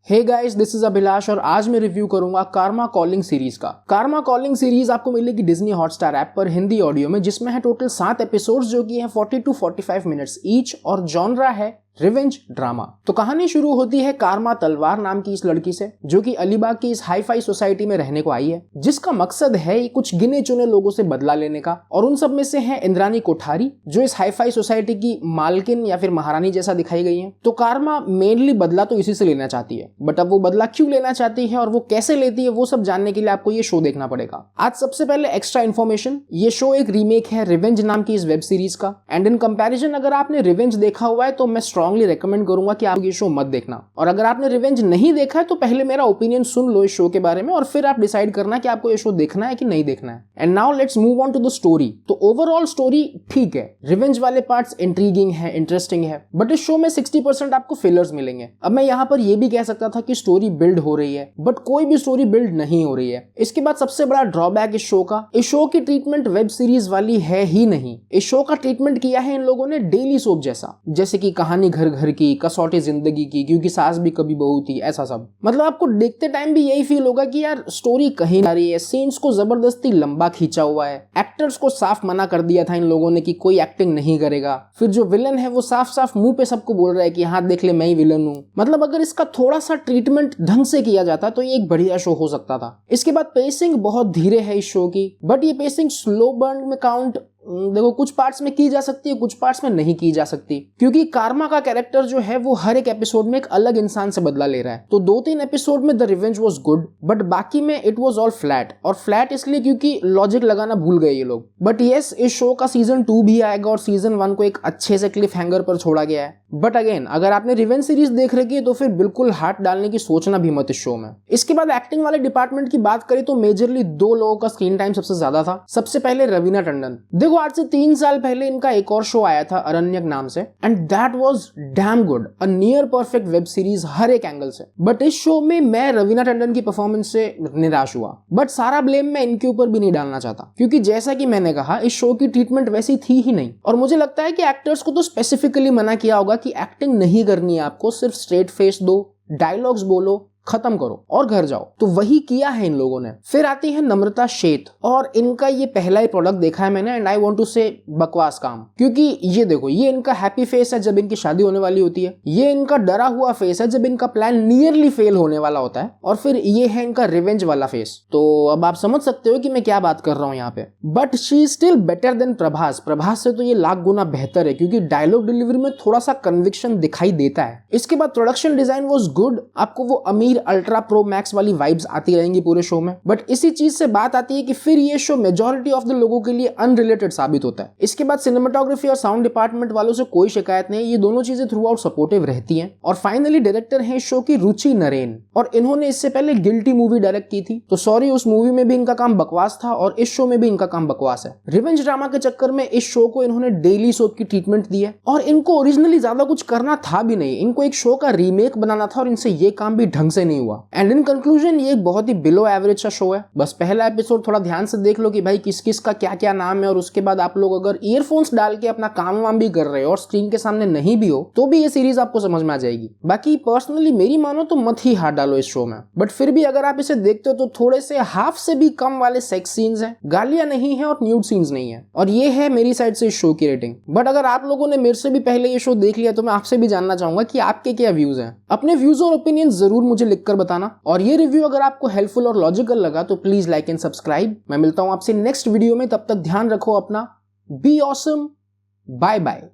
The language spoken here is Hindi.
Hey guys, this is Abhilash और आज मैं रिव्यू करूंगा कारमा कॉलिंग सीरीज का। कारमा कॉलिंग सीरीज आपको मिलेगी डिज्नी हॉटस्टार ऐप पर हिंदी ऑडियो में, जिसमें है टोटल 7 एपिसोड्स जो कि हैं 40 to 45 मिनट्स ईच और जॉनरा है रिवेंज ड्रामा। तो कहानी शुरू होती है कारमा तलवार नाम की इस लड़की से, जो कि अलीबाग की इस हाई फाई सोसाइटी में रहने को आई है, जिसका मकसद है कुछ गिने चुने लोगों से बदला लेने का। और उन सब में से है इंद्रानी कोठारी, जो इस हाई फाई सोसाइटी की मालकिन या फिर महारानी जैसा दिखाई गई है। तो कारमा मेनली बदला तो इसी से लेना चाहती है, बट अब वो बदला क्यों लेना चाहती है और वो कैसे लेती है, वो सब जानने के लिए आपको ये शो देखना पड़ेगा। आज सबसे पहले एक्स्ट्रा इन्फॉर्मेशन, ये शो एक रीमेक है रिवेंज नाम की इस वेब सीरीज का। एंड इन कंपैरिजन अगर आपने रिवेंज देखा हुआ है तो मैं स्ट्रांगली रेकमेंड करूंगा कि आप ये शो मत देखना। और अगर आपने रिवेंज नहीं देखा है तो पहले मेरा ओपिनियन सुन लो इस शो के बारे में और फिर आप डिसाइड करना कि आपको ये शो देखना है कि नहीं देखना है। And now let's move on to the story. तो ओवरऑल स्टोरी ठीक है, रिवेंज वाले पार्ट्स इंट्रीगिंग है, इंटरेस्टिंग है, बट इस शो में 60% आपको फिलर्स मिलेंगे। अब मैं यहाँ पर ये भी कह सकता था कि स्टोरी बिल्ड हो रही है, बट कोई भी स्टोरी बिल्ड नहीं हो रही है। इसके बाद सबसे बड़ा ड्रॉबैक इस शो की ट्रीटमेंट वेब सीरीज वाली है ही नहीं। इस शो का ट्रीटमेंट किया है इन लोगों ने डेली सोप जैसा, जैसे कि कहानी घर घर की, कसौटी जिंदगी की, क्योंकि सास भी कभी बहू थी, ऐसा सब। मतलब आपको देखते टाइम भी यही फील होगा कि यार स्टोरी कहीं ना रही है, सीन्स को जबरदस्ती लंबा खींचा हुआ है। एक्टर्स को साफ मना कर दिया था इन लोगों ने कि कोई एक्टिंग नहीं करेगा। फिर जो विलन है वो साफ साफ मुंह पे सबको बोल रहा है कि हाँ देख ले मैं ही विलन हूँ। मतलब अगर इसका थोड़ा सा ट्रीटमेंट ढंग से किया जाता तो ये एक बढ़िया शो हो सकता था। इसके बाद पेसिंग बहुत धीरे है इस शो की, बट ये पेसिंग स्लो बर्न में काउंट देखो कुछ पार्ट्स में की जा सकती है, कुछ पार्ट्स में नहीं की जा सकती, क्योंकि कारमा का कैरेक्टर जो है वो हर एक एपिसोड में एक अलग इंसान से बदला ले रहा है। तो 2-3 एपिसोड में the revenge was good, but बाकी में इट वाज ऑल फ्लैट। और फ्लैट इसलिए क्योंकि लॉजिक लगाना भूल गए ये लोग। बट यस, इस शो का सीजन 2 भी आएगा और सीजन 1 को एक अच्छे से क्लिफ हैंगर पर छोड़ा गया है। बट अगेन, अगर आपने रिवेंज सीरीज देख रखी है तो फिर बिल्कुल हाथ डालने की सोचना भी मत इस शो में। इसके बाद एक्टिंग वाले डिपार्टमेंट की बात करें तो मेजरली 2 लोगों का स्क्रीन टाइम सबसे ज्यादा था। सबसे पहले रवीना टंडन। देखो आज से 3 साल पहले इनका एक और शो आया था अरण्यक नाम से, and that was damn good, a near perfect web series हर एक एंगल से। बट इस शो में मैं रवीना टंडन की परफॉर्मेंस से निराश हुआ। बट सारा ब्लेम मैं इनके ऊपर भी नहीं डालना चाहता, क्योंकि जैसा कि मैंने कहा इस शो की ट्रीटमेंट वैसी थी ही नहीं। और मुझे लगता है कि एक्टर्स को तो स्पेसिफिकली मना किया होगा कि एक्टिंग नहीं करनी है आपको, सिर्फ स्ट्रेट फेस दो, डायलॉग्स बोलो, खत्म करो और घर जाओ। तो वही किया है इन लोगों ने। फिर आती है नम्रता शेठ, और इनका ये पहला ही प्रोडक्ट देखा है मैंने, एंड आई वांट टू से बकवास काम। क्योंकि ये देखो, ये इनका हैप्पी फेस है जब इनकी शादी होने वाली होती है, ये इनका डरा हुआ फेस है जब इनका प्लान नियरली फेल होने वाला होता है, और फिर ये है इनका रिवेंज वाला फेस। तो अब आप समझ सकते हो कि मैं क्या बात कर रहा हूँ यहाँ पे। But she is still better than Prabhas. Prabhas से तो ये लाख गुना बेहतर है, क्योंकि डायलॉग डिलीवरी में थोड़ा सा कन्विक्शन दिखाई देता है। इसके बाद प्रोडक्शन डिजाइन वाज गुड। आपको वो अमीर अल्ट्रा प्रो मैक्स वाली वाइब्स आती रहेंगी पूरे शो में। बट इसी चीज से बात आती है कि फिर ये शो मेजॉरिटी ऑफ द लोगों के लिए अनरिलेटेड साबित होता है। इसके बाद सिनेमाटोग्राफी और साउंड डिपार्टमेंट वालों से कोई शिकायत नहीं, ये दोनों चीजें थ्रू आउट सपोर्टिव रहती हैं। और फाइनली डायरेक्टर है शो की रुचि नरेन, और इन्होंने इससे पहले गिल्टी मूवी डायरेक्ट की थी। तो सॉरी, उस मूवी में भी इनका काम बकवास था और इस शो में भी इनका काम बकवास है। रिवेंज ड्रामा के चक्कर में इस शो को इन्होंने डेली सोप की ट्रीटमेंट दी है, और इनको ओरिजिनली ज्यादा कुछ करना था भी नहीं। इनको एक शो का रीमेक बनाना था और इनसे ये काम भी ढंग से नहीं हुआ। एंड इन कंक्लूजन ये एक बहुत ही बिलो एवरेज सा शो है। बस पहला एपिसोड थोड़ा ध्यान से देख लो कि भाई किस किस का क्या क्या नाम है, और उसके बाद आप लोग अगर ईयरफोन्स डाल के अपना काम वाम भी कर रहे हो और स्क्रीन के सामने नहीं भी हो तो भी ये सीरीज आपको समझ में आ जाएगी। बाकी पर्सनली मेरी मानो तो मत ही हाथ डालो इस शो में। बट फिर भी अगर आप इसे देखते हो तो थोड़े से हाफ से भी कम वाले सेक्स सीन्स हैं, गालियां नहीं है और न्यूड सीन्स नहीं है, और ये है मेरी साइड से इस शो की रेटिंग। बट अगर आप लोगों ने मेरे से भी पहले ये शो देख लिया तो मैं आपसे भी जानना चाहूंगा कि आपके क्या व्यूज हैं। अपने व्यूज और ओपिनियन जरूर मुझे लिखकर बताना। और ये रिव्यू अगर आपको हेल्पफुल और लॉजिकल लगा तो प्लीज लाइक एंड सब्सक्राइब। मैं मिलता हूं आपसे नेक्स्ट वीडियो में, तब तक ध्यान रखो अपना। Be awesome, bye bye.